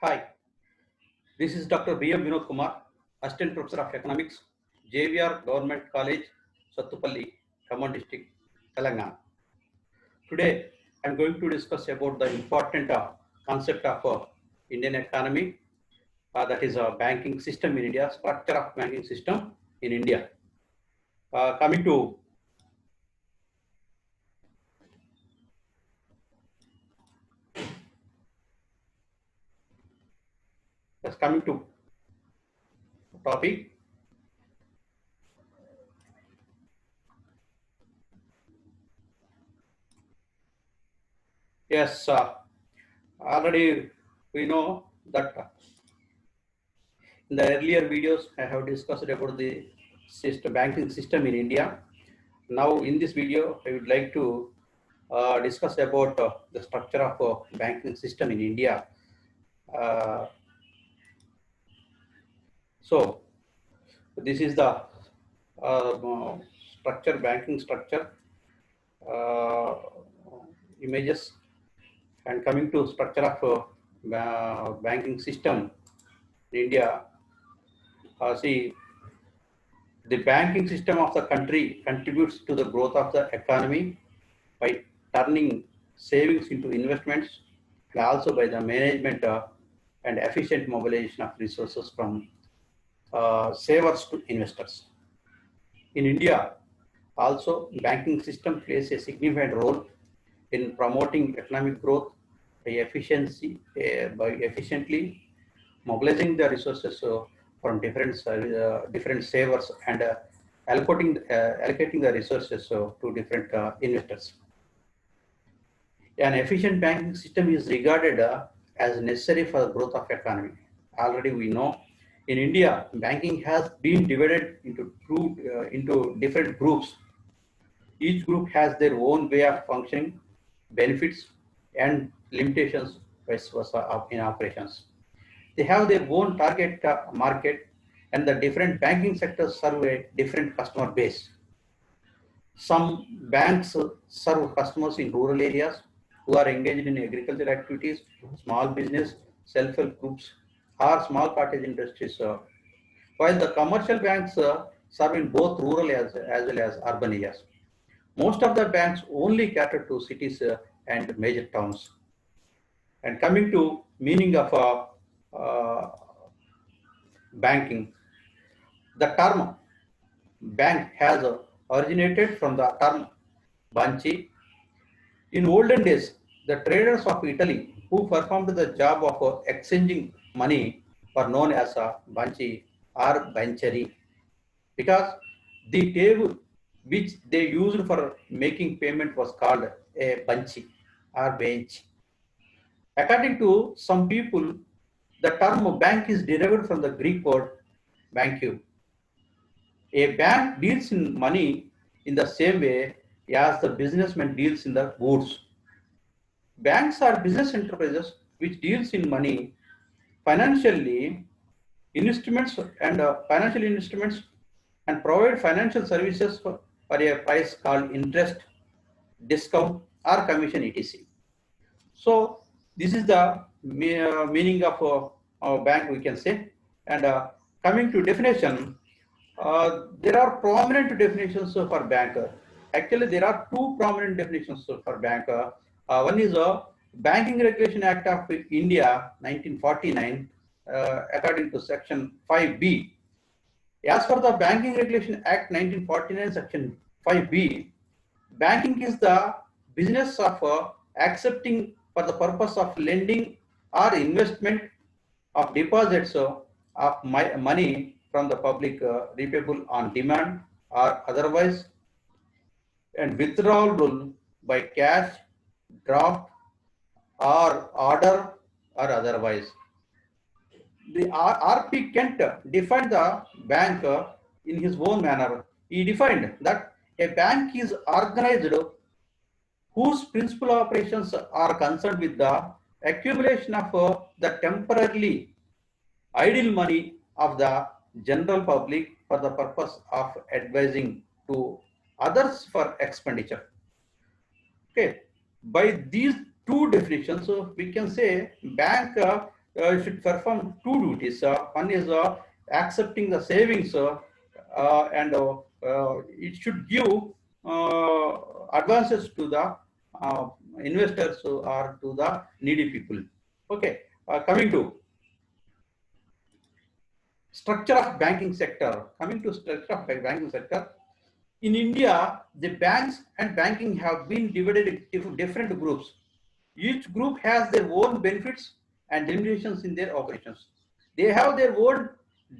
Hi, this is Dr. B.M. Vinod Kumar, Assistant Professor of Economics, JVR Government College, Sattupalli, Khammam District, Telangana. Today, I am going to discuss about the important concept of Indian economy, that is a banking system in India, structure of banking system in India. Coming to topic. Yes, already we know that in the earlier videos I have discussed about the banking system in India. Now in this video I would like to discuss about the structure of banking system in India. Uh, so this is the structure, banking structure, uh, images, and coming to structure of banking system in India. See, the banking system of the country contributes to the growth of the economy by turning savings into investments, and also by the management and efficient mobilization of resources from savers to investors. In India, also banking system plays a significant role in promoting economic growth by efficiently mobilizing the resources from different savers and allocating the resources to different investors. An efficient banking system is regarded as necessary for the growth of economy. Already we know in India, banking has been divided into different groups. Each group has their own way of functioning, benefits, and limitations vice versa in operations. They have their own target market, and the different banking sectors serve a different customer base. Some banks serve customers in rural areas who are engaged in agricultural activities, small business, self-help groups, or small cottage industries. While the commercial banks serve in both rural as well as urban areas. Most of the banks only cater to cities and major towns. And coming to meaning of banking, the term bank has originated from the term banchi. In olden days, the traders of Italy who performed the job of exchanging money were known as banchi or bancheri, because the table which they used for making payment was called a banchi or bench. According to some people, the term bank is derived from the Greek word banku. A bank deals in money in the same way as the businessman deals in the goods. Banks are business enterprises which deals in money, financially instruments and financial instruments, and provide financial services for a price called interest, discount, or commission, etc. So this is the meaning of our bank, we can say. And coming to definition, there are prominent definitions for bank. Actually, there are two prominent definitions for bank. One is Banking Regulation Act of India 1949, according to Section 5B. As per the Banking Regulation Act 1949, Section 5B, banking is the business of accepting for the purpose of lending or investment of deposits of money from the public, repayable on demand or otherwise, and withdrawable by cash, draft, or order or otherwise. The R.P. Kent defined the bank in his own manner. He defined that a bank is organized whose principal operations are concerned with the accumulation of the temporarily idle money of the general public for the purpose of advising to others for expenditure. Okay, by these two definitions, we can say bank should perform two duties. One is accepting the savings and it should give advances to the uh, investors or to the needy people. Okay, coming to structure of banking sector. Coming to structure of banking sector, in India, the banks and banking have been divided into different groups. Each group has their own benefits and limitations in their operations. They have their own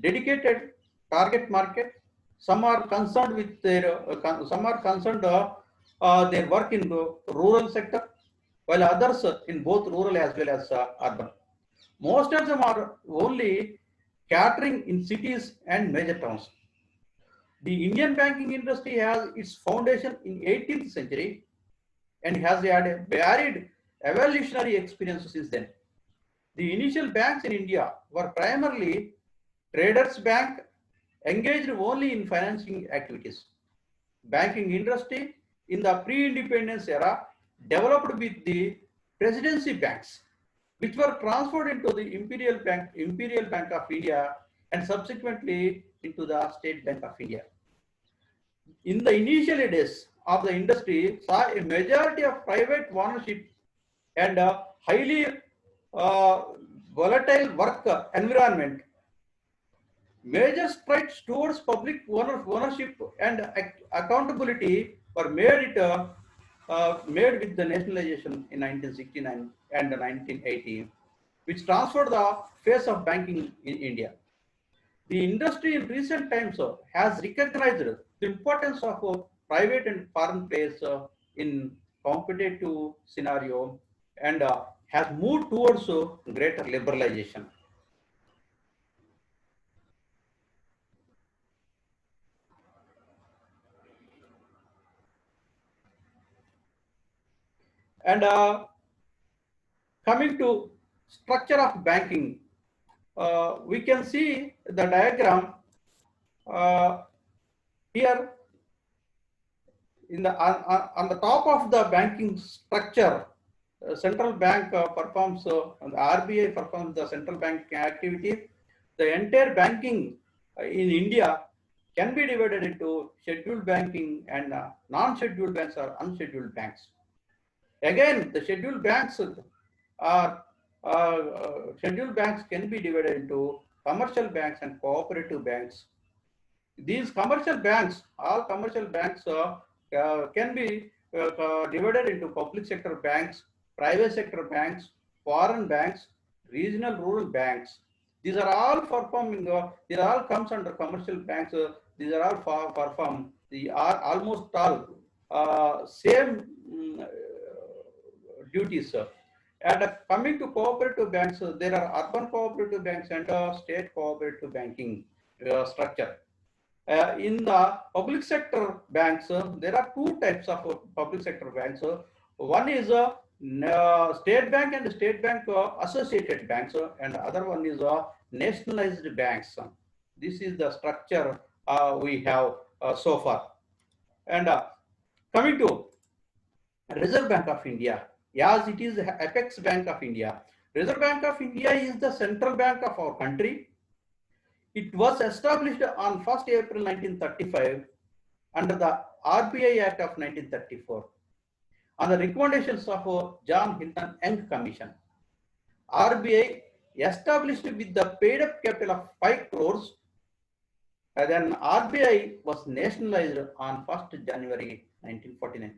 dedicated target market. Some are concerned with their, some are concerned their work in the rural sector, while others in both rural as well as urban. Most of them are only catering in cities and major towns. The Indian banking industry has its foundation in 18th century and has had a varied evolutionary experience since then. The initial banks in India were primarily traders' bank engaged only in financing activities. Banking industry in the pre-independence era developed with the presidency banks, which were transferred into the Imperial Bank of India, and subsequently into the State Bank of India. In the initial days of the industry, saw a majority of private ownership and a highly uh, volatile work environment. Major strides towards public ownership and accountability were made with the nationalization in 1969 and 1980, which transformed the face of banking in India. The industry in recent times has recognized the importance of private and foreign players in competitive scenario and has moved towards greater liberalization. And coming to structure of banking, we can see the diagram uh, here in the on the top of the banking structure. Central bank performs the RBI performs the central bank activity. The entire banking in India can be divided into scheduled banking and non-scheduled banks or unscheduled banks. Again, the scheduled banks can be divided into commercial banks and cooperative banks. These commercial banks, all commercial banks can be divided into public sector banks, private sector banks, foreign banks, regional rural banks. These are all performing, these are all comes under commercial banks. These are all perform, they are almost all same duties. And coming to cooperative banks, there are urban cooperative banks and state cooperative banking structure. In the public sector banks, there are two types of public sector banks. One is state bank and state bank associated banks, and the other one is nationalized banks. This is the structure we have so far. And coming to Reserve Bank of India, as it is Apex Bank of India. Reserve Bank of India is the central bank of our country. It was established on 1st April 1935 under the RBI Act of 1934 on the recommendations of John Hilton Young Commission. RBI established with the paid up capital of 5 crores, and then RBI was nationalized on 1st January 1949.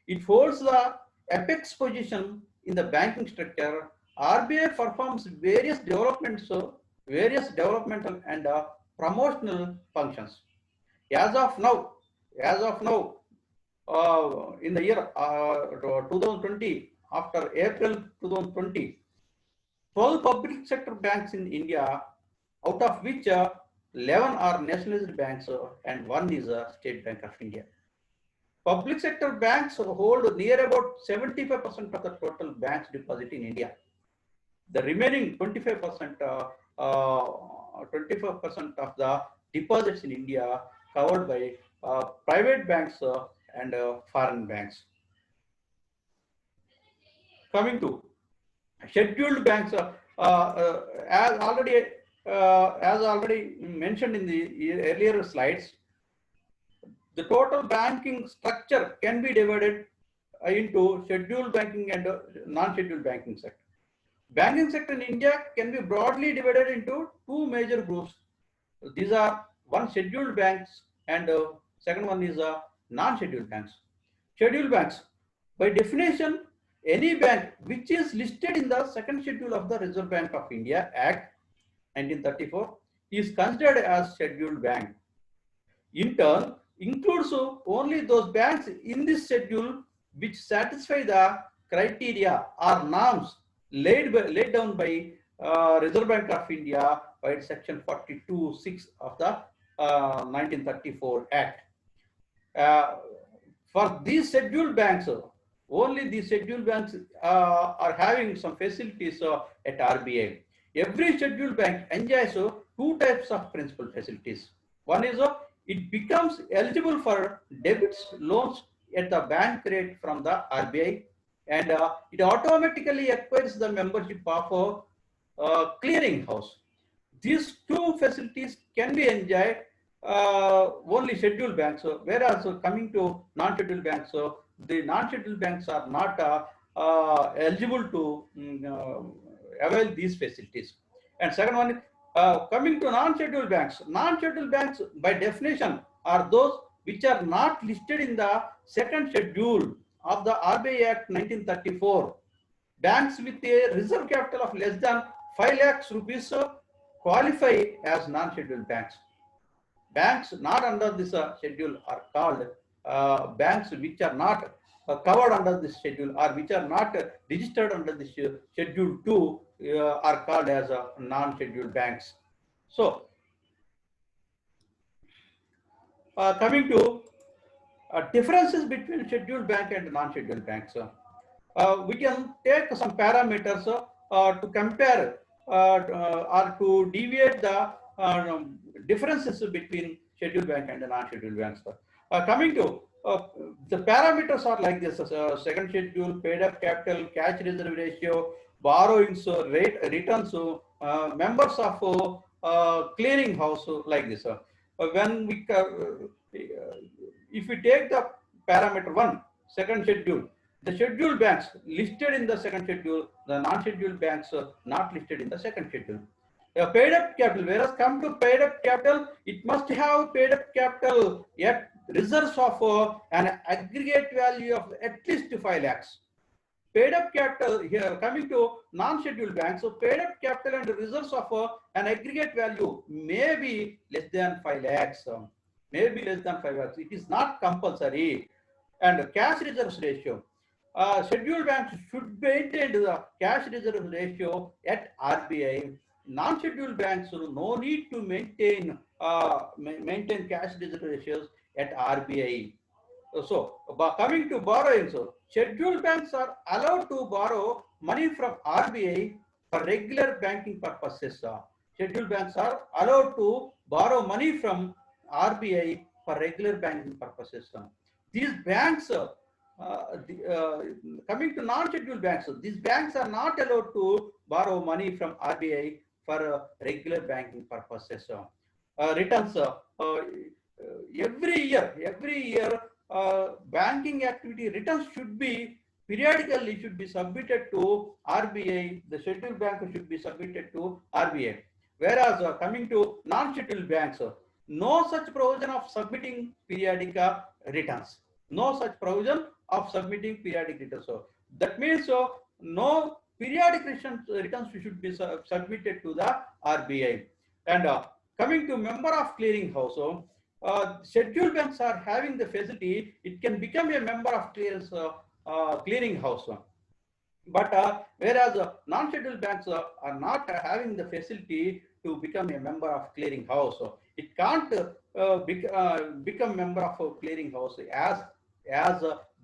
It holds the apex position in the banking structure. RBI performs various developmental and promotional functions. As of now, in the year 2020, after April 2020, 12 public sector banks in India, out of which 11 are nationalized banks and one is a State Bank of India. Public sector banks hold near about 75% of the total banks deposit in India. The remaining 25% of the deposits in India covered by private banks and foreign banks. Coming to scheduled banks, as already mentioned in the earlier slides, the total banking structure can be divided into scheduled banking and non-scheduled banking sector. Banking sector in India can be broadly divided into two major groups. These are one scheduled banks and second one is non-scheduled banks. Scheduled banks, by definition, any bank which is listed in the second schedule of the Reserve Bank of India Act 1934 is considered as scheduled bank. In turn, includes only those banks in this schedule which satisfy the criteria or norms laid down by Reserve Bank of India by section 42(6) of the 1934 Act. For these scheduled banks, only these scheduled banks are having some facilities at RBI. Every scheduled bank enjoys two types of principal facilities. One is it becomes eligible for debits loans at the bank rate from the RBI, and it automatically acquires the membership of clearing house. These two facilities can be enjoyed only scheduled banks, whereas coming to non-scheduled banks, the non-scheduled banks are not eligible to avail these facilities. And second one, coming to non-scheduled banks by definition are those which are not listed in the second schedule of the RBI Act 1934. Banks with a reserve capital of less than 5 lakhs rupees qualify as non-scheduled banks. Banks not under this schedule are called banks which are not covered under this schedule or which are not registered under this schedule 2 are called as non-scheduled banks. So, coming to differences between scheduled bank and non-scheduled banks. We can take some parameters to compare or to deviate the differences between scheduled bank and non-scheduled banks. Coming to the parameters are like this: second schedule, paid up capital, cash reserve ratio, borrowings, rate, returns, members of clearing house, like this. When we if we take the parameter 1, second schedule, the scheduled banks listed in the second schedule, the non-scheduled banks not listed in the second schedule. Paid up capital, whereas come to paid up capital, it must have paid up capital yet reserves of an aggregate value of at least 5 lakhs. Paid up capital here coming to non-scheduled banks, so paid up capital and reserves of an aggregate value may be less than 5 lakhs. Maybe less than 5 lakhs. It is not compulsory. And cash reserves ratio. Scheduled banks should maintain the cash reserve ratio at RBI. Non-scheduled banks no need to maintain cash reserve ratios at RBI. So, coming to borrowing, so scheduled banks are allowed to borrow money from RBI for regular banking purposes. Scheduled banks are allowed to borrow money from RBI for regular banking purposes. These banks, coming to non-scheduled banks, these banks are not allowed to borrow money from RBI for regular banking purposes. Returns every year, banking activity returns should be periodically submitted to RBI. The scheduled bank should be submitted to RBI. Whereas coming to non-scheduled banks, no such provision of submitting periodic returns. No such provision of submitting periodic returns. So that means no periodic returns should be submitted to the RBI. And coming to member of clearing house, scheduled banks are having the facility, it can become a member of clearing house. But whereas non-scheduled banks are not having the facility to become a member of clearing house, it can't become member of a clearing house as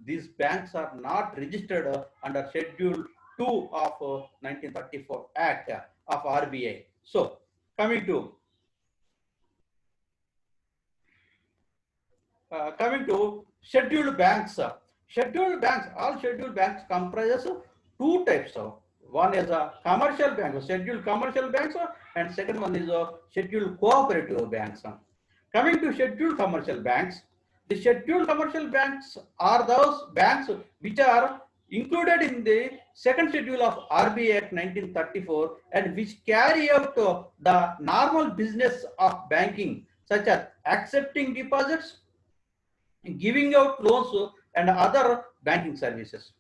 these banks are not registered under Schedule 2 of 1934 Act of RBI. So coming to scheduled banks. All scheduled banks comprises two types of. One is a commercial bank, scheduled commercial banks, and second one is a scheduled cooperative banks. Coming to scheduled commercial banks, the scheduled commercial banks are those banks which are included in the second schedule of RBI Act 1934 and which carry out the normal business of banking, such as accepting deposits, giving out loans, and other banking services.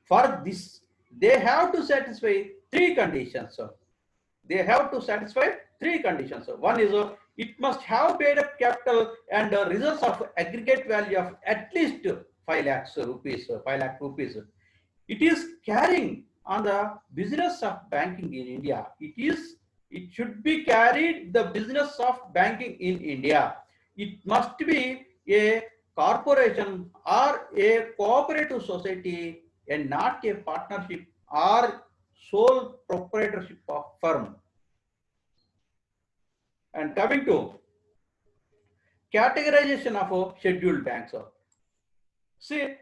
For this, they have to satisfy three conditions. They have to satisfy three conditions. One is it must have paid up capital and reserves of aggregate value of at least 5 lakhs rupees, 5 lakh rupees. It is carrying on the business of banking in India. It should be carried the business of banking in India. It must be a corporation or a cooperative society and not a partnership or sole proprietorship of firm. And coming to categorization of scheduled banks. See,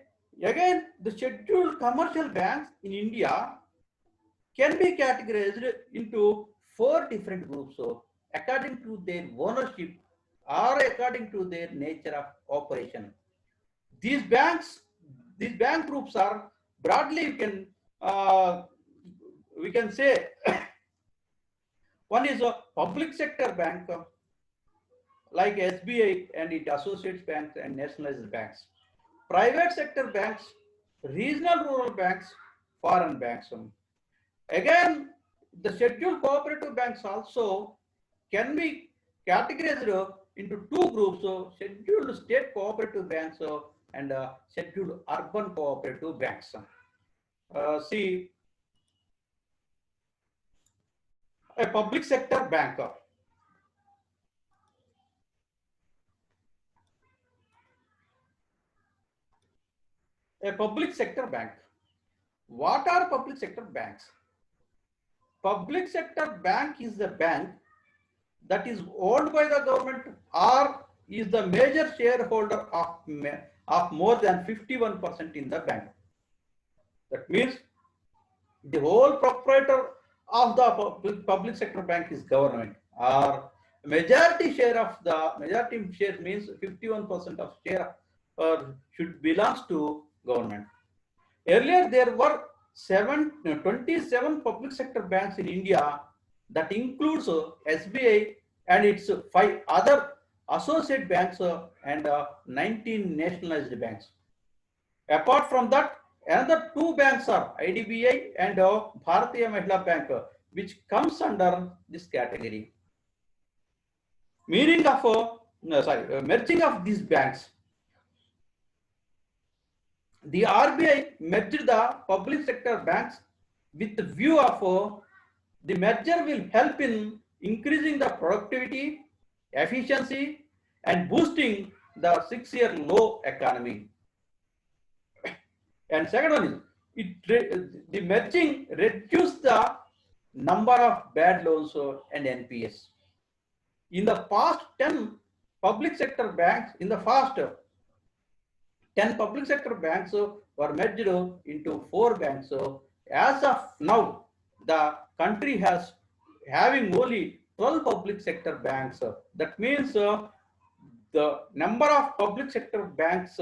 again, the scheduled commercial banks in India can be categorized into 4 different groups according to their ownership or according to their nature of operation. These bank groups are broadly we can say one is a public sector bank like SBI and its associates banks and nationalized banks. Private sector banks, regional rural banks, foreign banks. Again, the scheduled cooperative banks also can be categorized into 2 groups, scheduled state cooperative banks and scheduled urban cooperative banks. See, a public sector bank. A public sector bank. What are public sector banks? Public sector bank is the bank that is owned by the government or is the major shareholder of more than 51% in the bank. That means the whole proprietor of the public sector bank is government, or majority share means 51% of share should belongs to government. Earlier there were 27 public sector banks in India, that includes SBI and its 5 other associate banks and 19 nationalized banks. Apart from that, another 2 banks are IDBI and Bharatiya Mahila Bank, which comes under this category. Meaning of merging of these banks. The RBI merged the public sector banks with the view of the merger will help in increasing the productivity, efficiency, and boosting the 6-year low economy. And second one is the merging reduced the number of bad loans and NPS. In the past 10 public sector banks, were merged into 4 banks. As of now, the country has having only 12 public sector banks. That means the number of public sector banks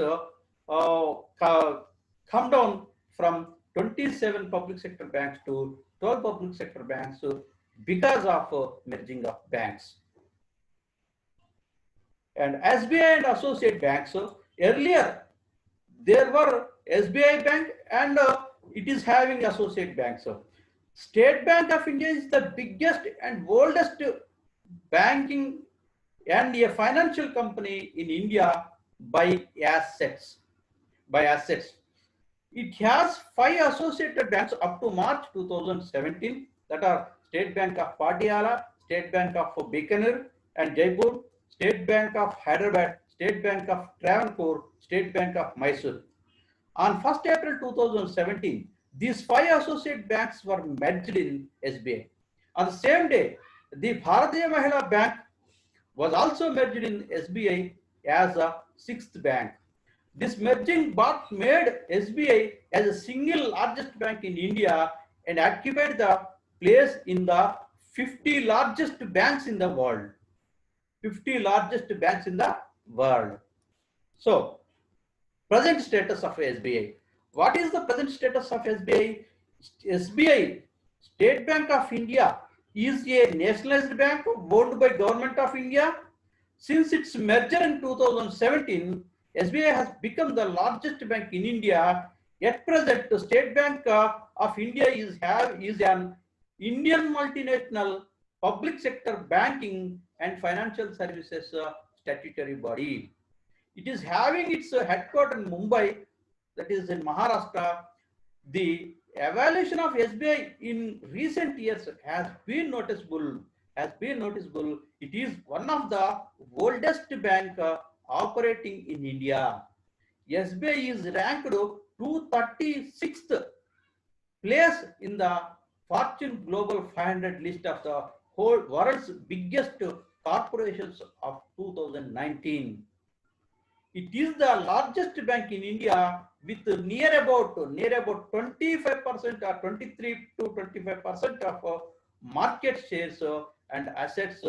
come down from 27 public sector banks to 12 public sector banks because of merging of banks. And SBI and associate banks, earlier there were SBI bank and it is having associate banks. State Bank of India is the biggest and oldest banking and a financial company in India by assets. It has 5 associated banks up to March 2017, that are State Bank of Patiala, State Bank of Bikaner and Jaipur, State Bank of Hyderabad, State Bank of Travancore, State Bank of Mysore. On 1st April 2017, these 5 associate banks were merged in SBI. On the same day, the Bharatiya Mahila Bank was also merged in SBI as a 6th bank. This merging made SBI as a single largest bank in India and occupied the place in the 50 largest banks in the world. 50 largest banks in the world. So, present status of SBI. What is the present status of SBI? SBI, State Bank of India, is a nationalized bank owned by Government of India. Since its merger in 2017, SBI has become the largest bank in India. At present, the State Bank of India is an Indian multinational public sector banking and financial services statutory body. It is having its headquarters in Mumbai, that is in Maharashtra. The evaluation of SBI in recent years has been noticeable. It is one of the oldest bank operating in India. SBI is ranked 236th place in the Fortune Global 500 list of the whole world's biggest corporations of 2019. It is the largest bank in India with near about 25% or 23 to 25% of market shares and assets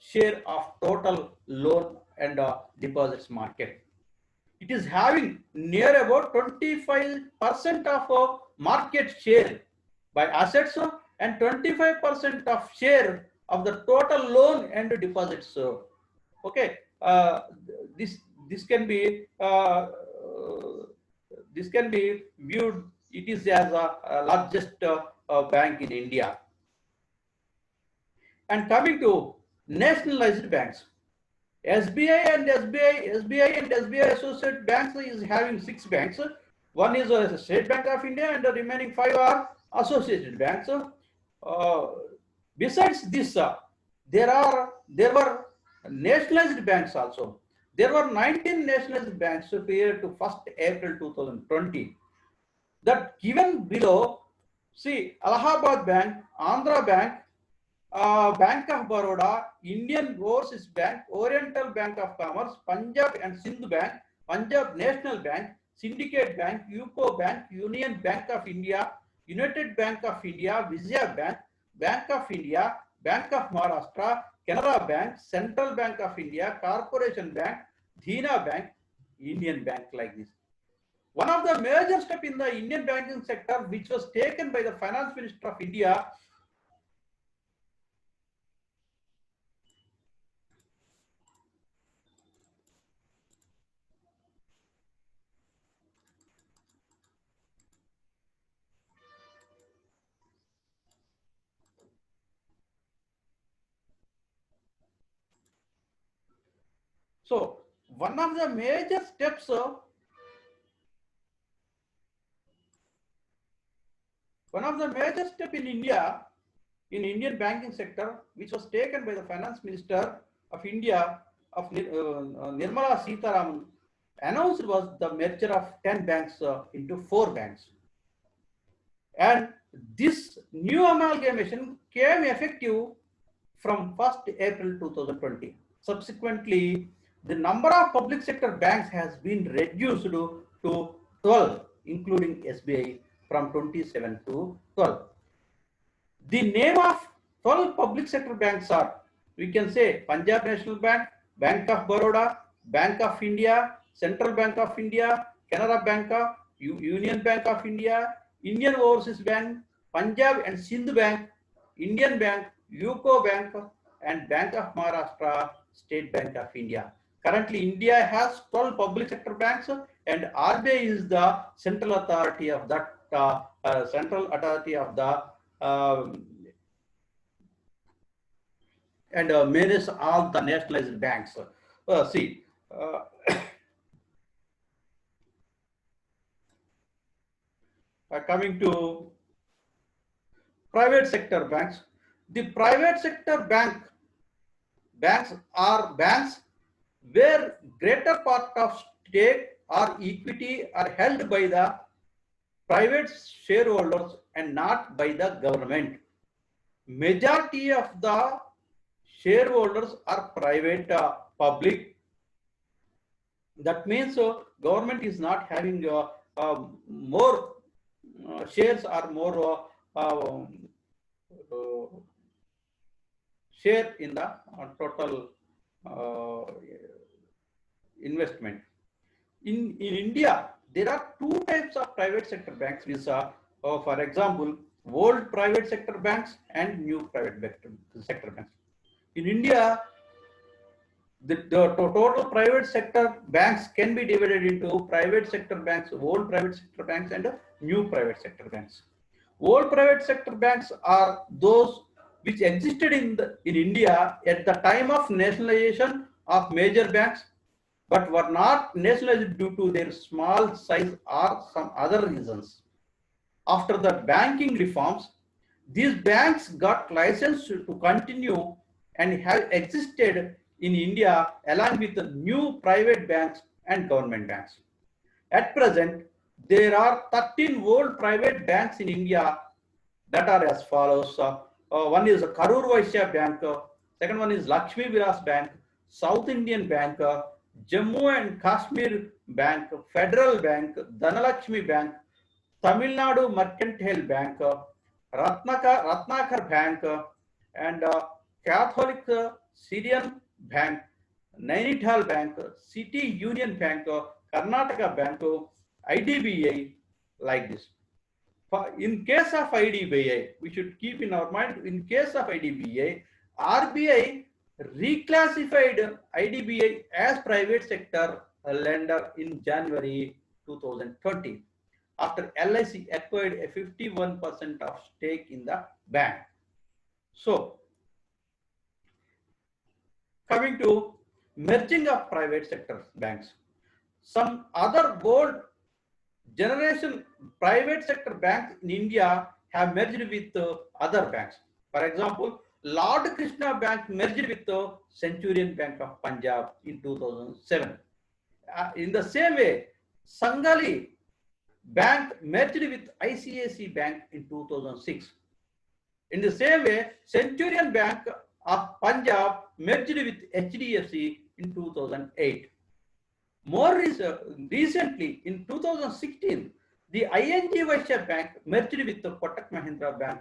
share of total loan and deposits market. It is having near about 25% of market share by assets and 25% of share of the total loan and deposits. Okay, this this can be viewed. It is as a largest bank in India. And coming to nationalized banks, SBI and SBI associate banks is having 6 banks. One is a State Bank of India, and the remaining 5 are associated banks. Besides this, there were nationalized banks also. There were 19 nationalized banks prior to 1st April 2020. That given below, see, Allahabad Bank, Andhra Bank, Bank of Baroda, Indian Overseas Bank, Oriental Bank of Commerce, Punjab and Sindh Bank, Punjab National Bank, Syndicate Bank, UCO Bank, Union Bank of India, United Bank of India, Vijaya Bank, Bank of India, Bank of Maharashtra, Canara Bank, Central Bank of India, Corporation Bank, Dina Bank, Indian Bank, like this. One of the major steps in the Indian banking sector, which was taken by the Finance Minister of India, so one of the major steps in India, in Indian banking sector, which was taken by the Finance Minister of India, of Nirmala Sitharaman, announced was the merger of 10 banks into 4 banks. And this new amalgamation came effective from 1st April 2020. Subsequently, the number of public sector banks has been reduced to 12, including SBI, from 27 to 12. The name of 12 public sector banks are, we can say, Punjab National Bank, Bank of Baroda, Bank of India, Central Bank of India, Canara Bank, Union Bank of India, Indian Overseas Bank, Punjab and Sindh Bank, Indian Bank, UCO Bank, and Bank of Maharashtra, State Bank of India. Currently, India has 12 public sector banks, and RBI is the central authority of that and manages all the nationalized banks. See, coming to private sector banks, the private sector banks are banks where greater part of stake or equity are held by the private shareholders and not by the government. Majority of the shareholders are private, public. That means government is not having more shares or more share in the total investment. In India, there are two types of private sector banks, which are, for example, old private sector banks and new private sector banks. In India, the total private sector banks can be divided into private sector banks, old private sector banks, and new private sector banks. Old private sector banks are those which existed in India at the time of nationalization of major banks, but were not nationalized due to their small size or some other reasons. After the banking reforms, these banks got licensed to continue and have existed in India along with the new private banks and government banks. At present, there are 13 old private banks in India that are as follows. One is Karur Vysya Bank, second one is Lakshmi Vilas Bank, South Indian Bank, Jammu and Kashmir Bank, Federal Bank, Dhanalakshmi Bank, Tamil Nadu Mercantile Bank, Ratnakar Bank, and Catholic Syrian Bank, Nainital Bank, City Union Bank, Karnataka Bank, IDBI, like this. In case of IDBI, we should keep in our mind, in case of IDBI, RBI reclassified IDBI as private sector lender in January 2020 after LIC acquired a 51% of stake in the bank. So, coming to merging of private sector banks, some other old generation private sector banks in India have merged with other banks. For example, Lord Krishna Bank merged with the Centurion Bank of Punjab in 2007. In the same way, Sangali Bank merged with ICICI Bank in 2006. In the same way, Centurion Bank of Punjab merged with HDFC in 2008. More recently, in 2016, the ING Vysya Bank merged with the Kotak Mahindra Bank,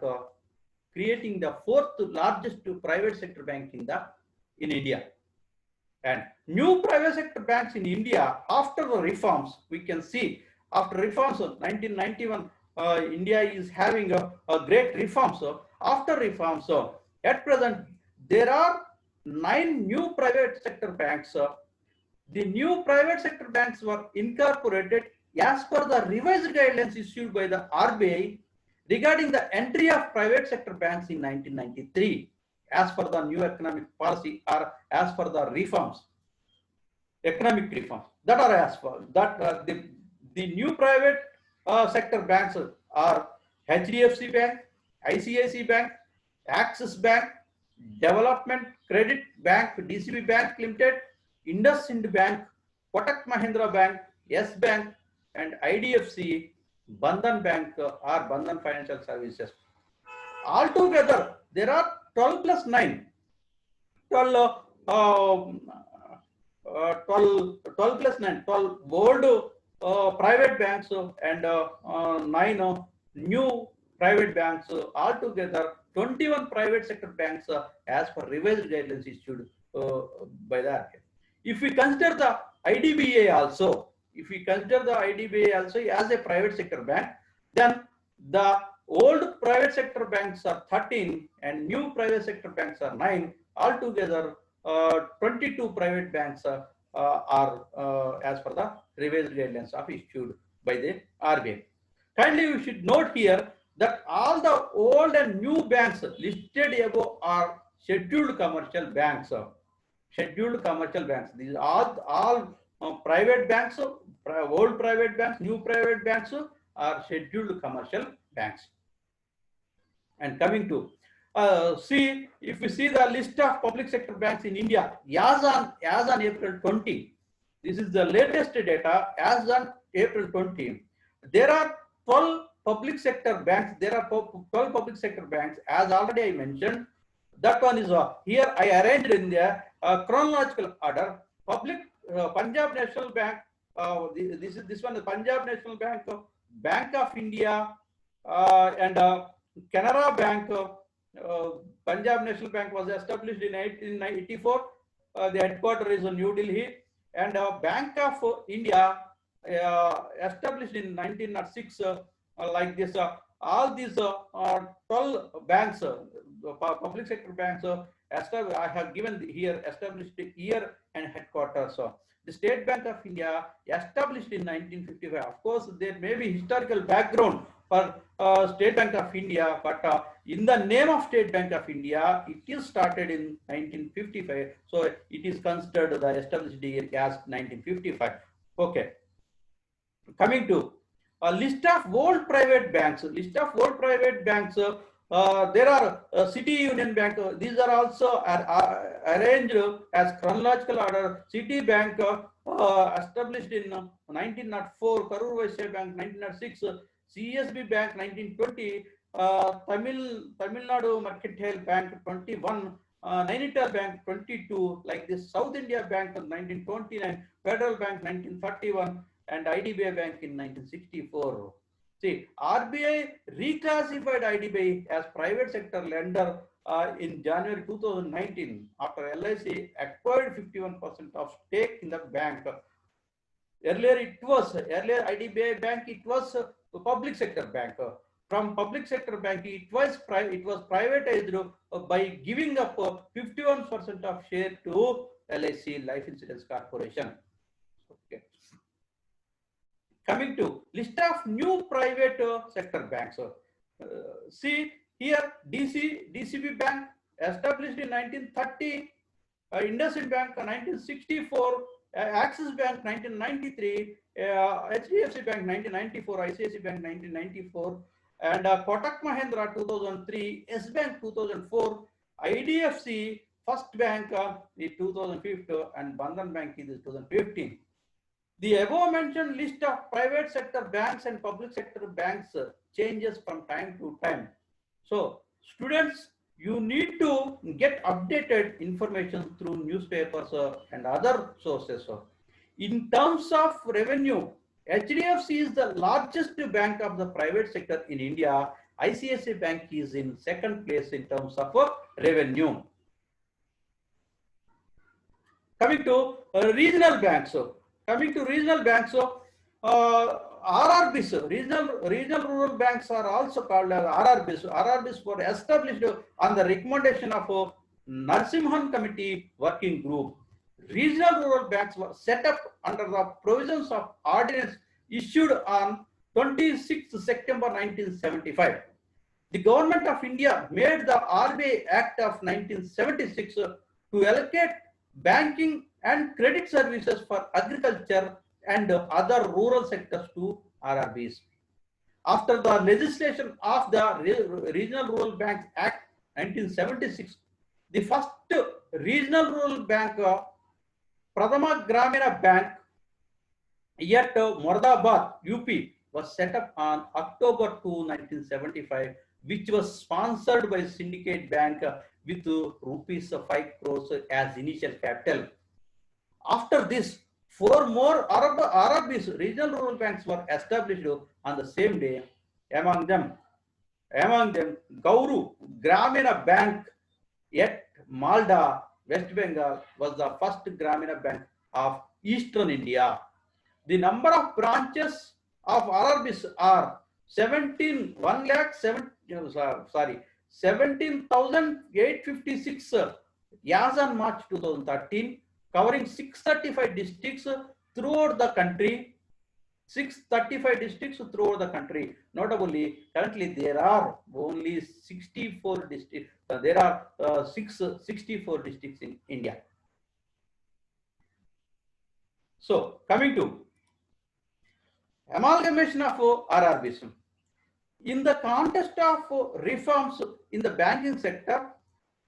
creating the fourth largest private sector bank in India. And new private sector banks in India, after the reforms, we can see after reforms of 1991, India is having a great reform. So after reforms, at present, there are 9 new private sector banks. The new private sector banks were incorporated as per the revised guidelines issued by the RBI regarding the entry of private sector banks in 1993, as per the new economic policy or as per the reforms, economic reforms that are as per that the new private sector banks are HDFC Bank, ICICI Bank, Axis Bank, Development Credit Bank, DCB Bank Limited, IndusInd Bank, Kotak Mahindra Bank, Yes Bank, and IDFC, Bandhan Bank or Bandhan Financial Services. Altogether, there are 12 plus 9, 12, 12 plus 9, 12 old private banks and 9 new private banks. Altogether, 21 private sector banks as per revised guidelines issued by the RBI. If we consider the IDBI also, as a private sector bank, then the old private sector banks are 13 and new private sector banks are 9. Altogether, 22 private banks are as per the revised guidelines of issued by the RBI. Kindly, you should note here that all the old and new banks listed above are scheduled commercial banks. Scheduled commercial banks. These are all private banks, old private banks, new private banks are scheduled commercial banks. And coming to see, if we see the list of public sector banks in India as on April 20, this is the latest data as on April 20. There are 12 public sector banks. There are 12 public sector banks, as already I mentioned. That one is here I arranged in the chronological order. Punjab National Bank this one, the Punjab National Bank, Bank of India, and Canara Bank. Punjab National Bank was established in 1884. The headquarters is in New Delhi, and Bank of India established in 1906. Like this, all these 12 banks, public sector banks, I have given here established year and headquarters. The State Bank of India established in 1955. Of course, there may be historical background for State Bank of India, but in the name of State Bank of India, it is started in 1955. So it is considered the established year as 1955. Okay. Coming to a list of old private banks. List of old private banks. There are City Union Bank. These are also arranged as chronological order. City Bank established in 1904. Karur Vysya Bank 1906. CSB Bank 1920. Tamil Nadu Mercantile Bank 21. Nainital Bank 22. Like this, South India Bank 1929. Federal Bank 1931. And IDBI Bank in 1964. See, RBI reclassified IDBI as private sector lender in January 2019 after LIC acquired 51% of stake in the bank. Earlier IDBI Bank, it was a public sector bank. From public sector bank, it was privatized by giving up 51% of share to LIC, Life Insurance Corporation. Okay. Coming to list of new private sector banks. See here, DCB Bank established in 1930, IndusInd Bank 1964, Axis Bank 1993, HDFC Bank 1994, ICICI Bank 1994, and Kotak Mahindra 2003, S Bank 2004, IDFC First Bank in 2015, and Bandhan Bank is 2015. The above mentioned list of private sector banks and public sector banks changes from time to time. So, students, you need to get updated information through newspapers and other sources. In terms of revenue, HDFC is the largest bank of the private sector in India. ICICI Bank is in second place in terms of revenue. Coming to regional banks. RRBs, regional rural banks are also called as RRBs. RRBs were established on the recommendation of Narsimhan Committee Working Group. Regional rural banks were set up under the provisions of ordinance issued on 26 September 1975. The Government of India made the RBI Act of 1976 to allocate banking and credit services for agriculture and other rural sectors to RRBs. After the legislation of the Regional Rural Banks Act 1976, the first regional rural bank, Pradhama Gramina Bank at Moradabad, UP, was set up on October 2, 1975, which was sponsored by Syndicate Bank with rupees 5 crores as initial capital. After this, 4 more RRBs, regional rural banks, were established on the same day. Among them, Gauru Gramina Bank at Malda, West Bengal, was the first Gramina Bank of Eastern India. The number of branches of RRBs are 17,856 as on March 2013, covering 635 districts throughout the country. Notably, currently there are only 64 districts. There are 64 districts in India. So, coming to amalgamation of RRBs. In the context of reforms in the banking sector,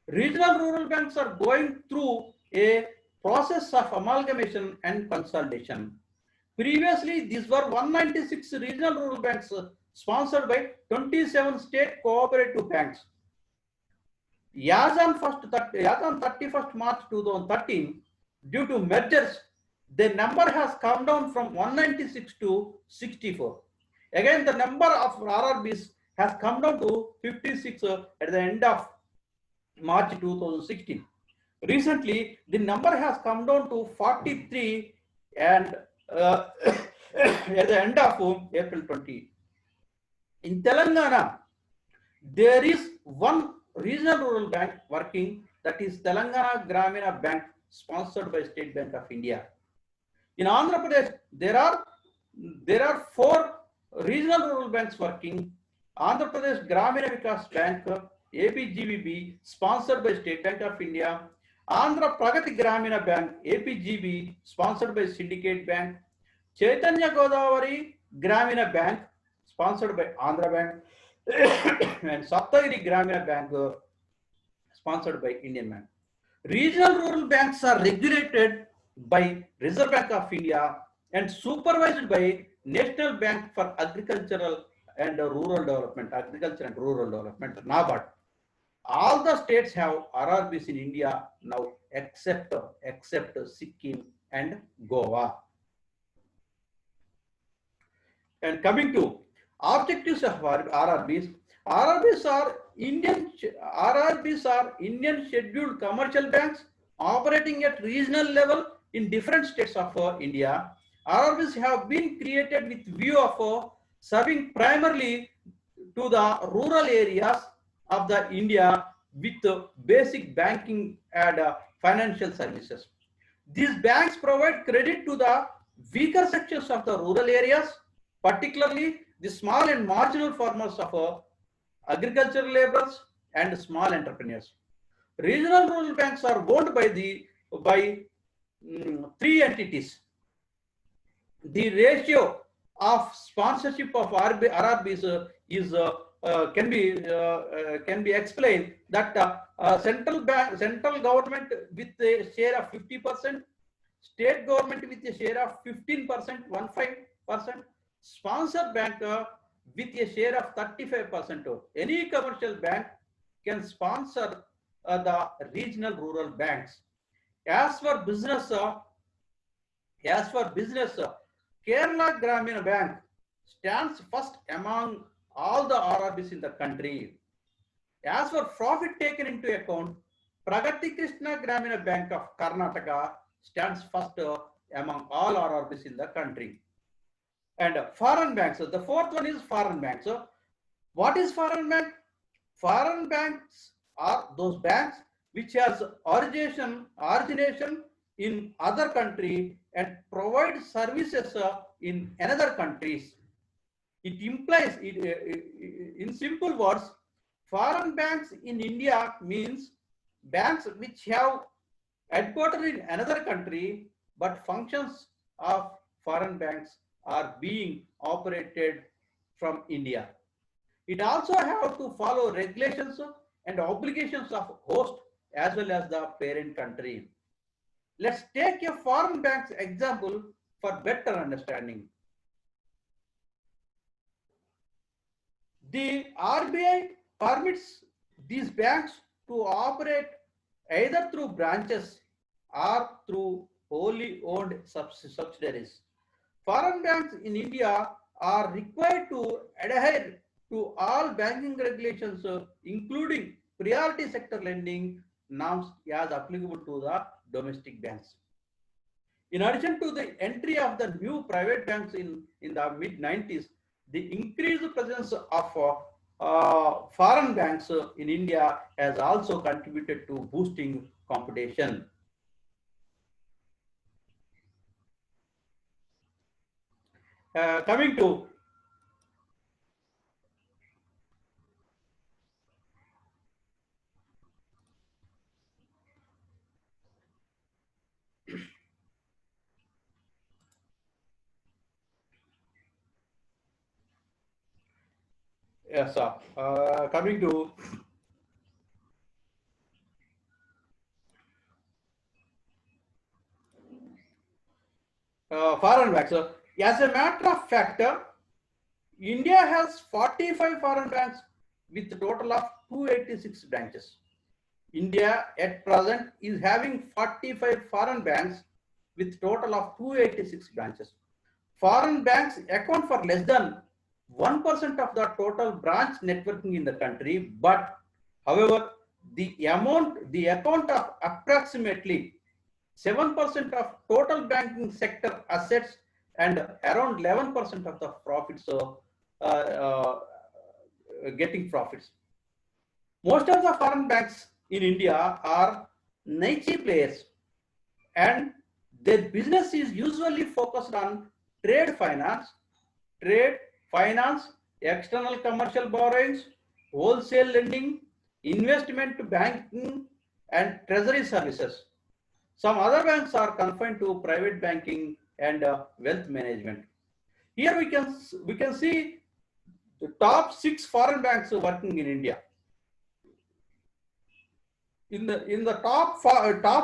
regional rural banks are going through a process of amalgamation and consolidation. Previously, these were 196 regional rural banks sponsored by 27 state cooperative banks. As on 31st March 2013, due to mergers, the number has come down from 196 to 64. Again, the number of RRBs has come down to 56 at the end of March 2016. Recently, the number has come down to 43 and at the end of April 20. In Telangana, there is one regional rural bank working, that is Telangana Gramina Bank, sponsored by State Bank of India. In Andhra Pradesh, there are four regional rural banks working. Andhra Pradesh Gramina Vikas Bank, APGVB, sponsored by State Bank of India. Andhra Pragati Gramina Bank, APGB, sponsored by Syndicate Bank. Chaitanya Godavari Gramina Bank, sponsored by Andhra Bank. And Saptagiri Gramina Bank, sponsored by Indian Bank. Regional rural banks are regulated by Reserve Bank of India and supervised by National Bank for Agricultural and Rural Development, Agriculture and Rural Development, NABARD. All the states have RRBs in India now, except Sikkim and Goa. And coming to objectives of RRBs, RRBs are Indian scheduled commercial banks operating at regional level in different states of India. RRBs have been created with view of serving primarily to the rural areas of the India with basic banking and financial services. These banks provide credit to the weaker sections of the rural areas, particularly the small and marginal farmers of agricultural laborers and small entrepreneurs. Regional rural banks are owned by three entities. The ratio of sponsorship of RRBs can be explained that central government with a share of 50%, state government with a share of 15%, 15%, sponsor bank with a share of 35%. Any commercial bank can sponsor the regional rural banks. As for business, Kerala Gramina Bank stands first among all the RRBs in the country. As for profit taken into account, Pragati Krishna Gramina Bank of Karnataka stands first among all RRBs in the country. And foreign banks, the fourth one is foreign banks. So what is foreign bank? Foreign banks are those banks which has origination in other country and provide services in another countries. It implies, in simple words, foreign banks in India means banks which have headquarters in another country, but functions of foreign banks are being operated from India. It also have to follow regulations and obligations of host as well as the parent country. Let's take a foreign bank's example for better understanding. The RBI permits these banks to operate either through branches or through wholly owned subsidiaries. Foreign banks in India are required to adhere to all banking regulations, including priority sector lending norms as applicable to the domestic banks. In addition to the entry of the new private banks in the mid-90s, the increased presence of foreign banks in India has also contributed to boosting competition. Coming to yes, coming to foreign banks. As a matter of fact, India has 45 foreign banks with a total of 286 branches. India at present is having 45 foreign banks with total of 286 branches. Foreign banks account for less than 1% of the total branch networking in the country, but however, the account of approximately 7% of total banking sector assets and around 11% of the profits, getting profits. Most of the foreign banks in India are niche players, and their business is usually focused on trade finance, external commercial borrowings, wholesale lending, investment banking, and treasury services. Some other banks are confined to private banking and wealth management. Here we can see the top 6 foreign banks working in India. In the top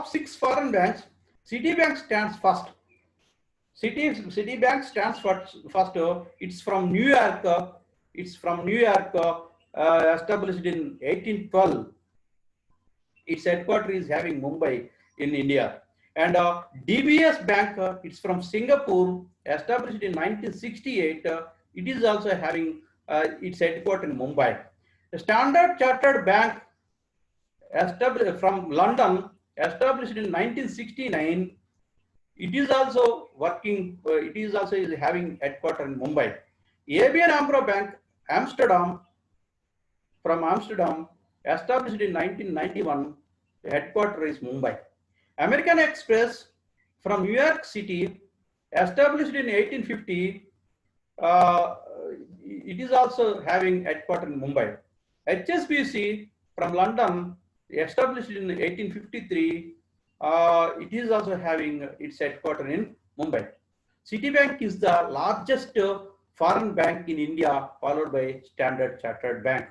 6 foreign banks, Citibank stands first. Citibank stands first. It's from New York. Established in 1812. Its headquarters is having Mumbai in India. And DBS Bank, it's from Singapore, established in 1968. It is also having its headquarters in Mumbai. The Standard Chartered Bank, established from London, established in 1969. It is also working. It is also having headquarters in Mumbai. ABN AMRO Bank, Amsterdam, from Amsterdam, established in 1991. The headquarters is Mumbai. American Express from New York City, established in 1850. It is also having headquarters in Mumbai. HSBC from London, established in 1853. It is also having its headquarters in Mumbai. Citibank is the largest foreign bank in India, followed by Standard Chartered Bank.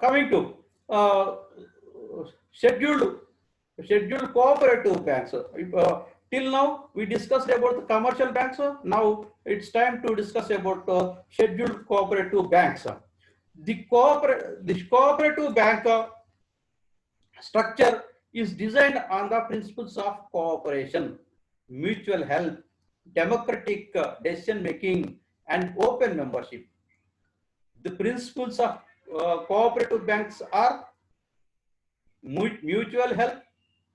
Coming to scheduled cooperative banks. Till now we discussed about the commercial banks. Now it's time to discuss about scheduled cooperative banks. The cooperative bank structure is designed on the principles of cooperation, mutual help, democratic decision making, and open membership. The principles of cooperative banks are mutual help,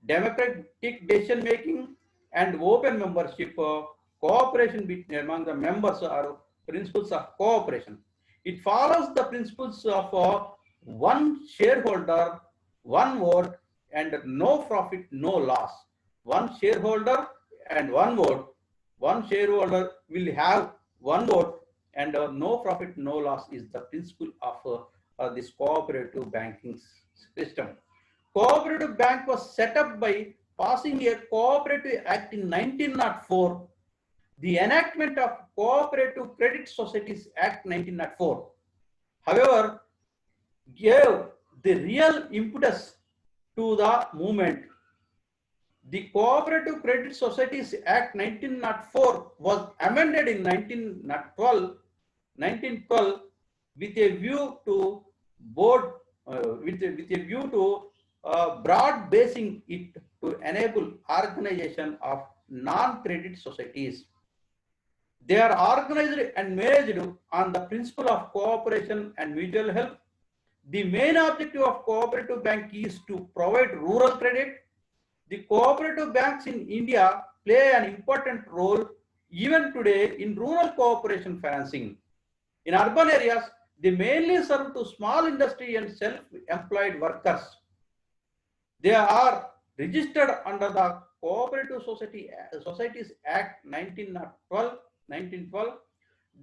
democratic decision making, and open membership. Cooperation among the members are principles of cooperation. It follows the principles of one shareholder, one vote, and no profit, no loss. One shareholder and one vote. One shareholder will have one vote, and no profit, no loss is the principle of this cooperative banking system. Cooperative bank was set up by passing a Cooperative Act in 1904. The enactment of Cooperative Credit Societies Act 1904, however, gave the real impetus to the movement. The Cooperative Credit Societies Act 1904 was amended in 1912 with a view to broad basing it to enable organization of non-credit societies. They are organized and managed on the principle of cooperation and mutual help. The main objective of cooperative bank is to provide rural credit. The cooperative banks in India play an important role even today in rural cooperation financing. In urban areas, they mainly serve to small industry and self-employed workers. They are registered under the Cooperative Societies Act 1912.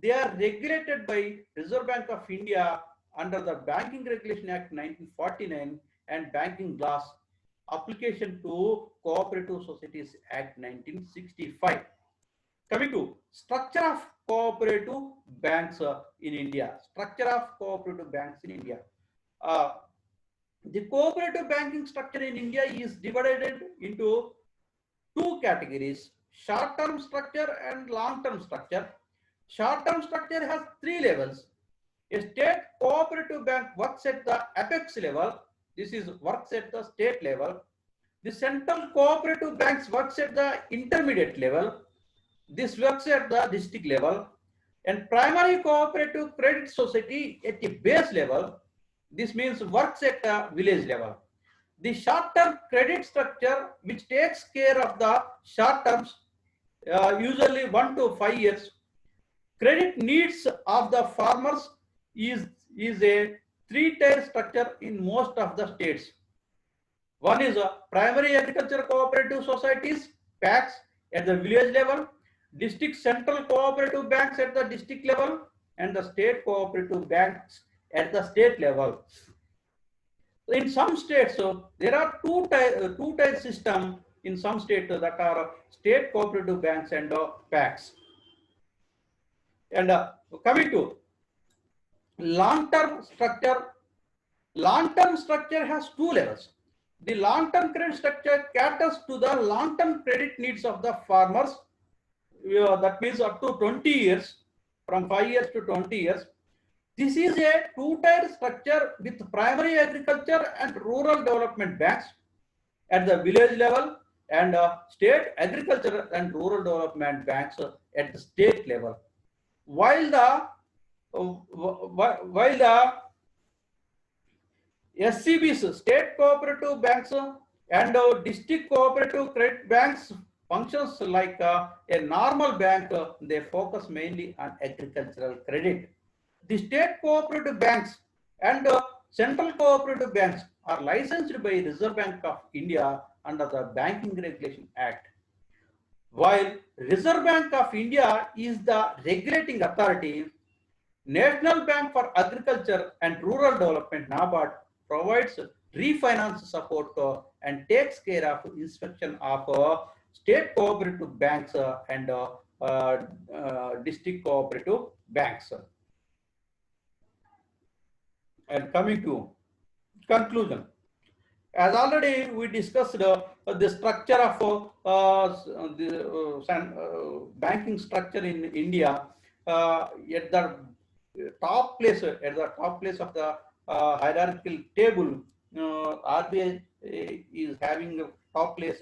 They are regulated by Reserve Bank of India under the Banking Regulation Act 1949 and Banking Laws Application to Cooperative Societies Act 1965. Coming to structure of cooperative banks in India. Structure of cooperative banks in India. The cooperative banking structure in India is divided into two categories: short-term structure and long-term structure. Short-term structure has 3 levels. A state cooperative bank works at the apex level. This is works at the state level. The central cooperative banks works at the intermediate level. This works at the district level. And primary cooperative credit society at the base level. This means works at the village level. The short-term credit structure, which takes care of the short terms, usually 1 to 5 years. Credit needs of the farmers is a three-tier structure in most of the states. One is primary agriculture cooperative societies, PACs at the village level, district central cooperative banks at the district level, and the state cooperative banks at the state level. In some states, there are two-tier system in some states that are state cooperative banks and PACs. And coming to long-term structure has two levels. The long-term credit structure caters to the long-term credit needs of the farmers. That means up to 20 years, from 5 years to 20 years. This is a two-tier structure with primary agriculture and rural development banks at the village level and state agriculture and rural development banks at the state level. While the SCBs, state cooperative banks and district cooperative credit banks functions like a normal bank, they focus mainly on agricultural credit. The state cooperative banks and central cooperative banks are licensed by Reserve Bank of India under the Banking Regulation Act. While Reserve Bank of India is the regulating authority, National Bank for Agriculture and Rural Development (NABARD) provides refinance support and takes care of inspection of state cooperative banks and district cooperative banks. And coming to conclusion, as already we discussed the structure of the banking structure in India, at the top place of the hierarchical table, RBI is having a top place,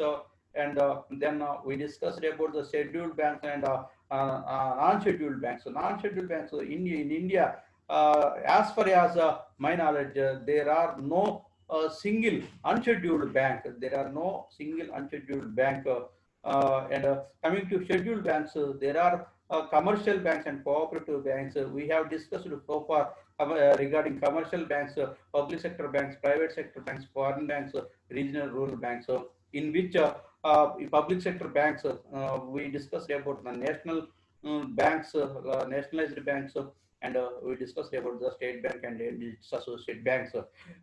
and then we discussed about the scheduled banks and non-scheduled banks. So non-scheduled banks, so in India, as far as my knowledge, there are no single unscheduled bank. There are no single unscheduled bank. And coming to scheduled banks, there are commercial banks and cooperative banks. We have discussed so far regarding commercial banks, public sector banks, private sector banks, foreign banks, regional rural banks, in which public sector banks, we discussed about the national banks, nationalized banks, and we discussed about the state bank and its associate banks.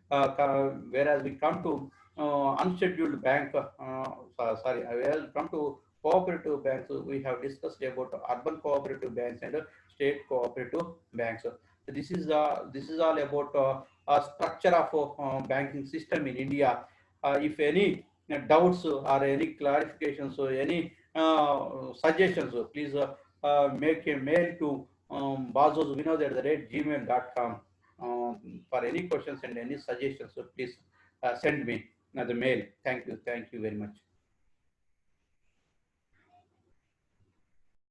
Whereas we come to unscheduled bank, whereas we come to cooperative banks, we have discussed about urban cooperative banks and state cooperative banks. So this is all about structure of banking system in India. If any doubts or any clarifications or any suggestions, please make a mail to bazosvinod@gmail.com for any questions and any suggestions. So please send me the mail. Thank you very much.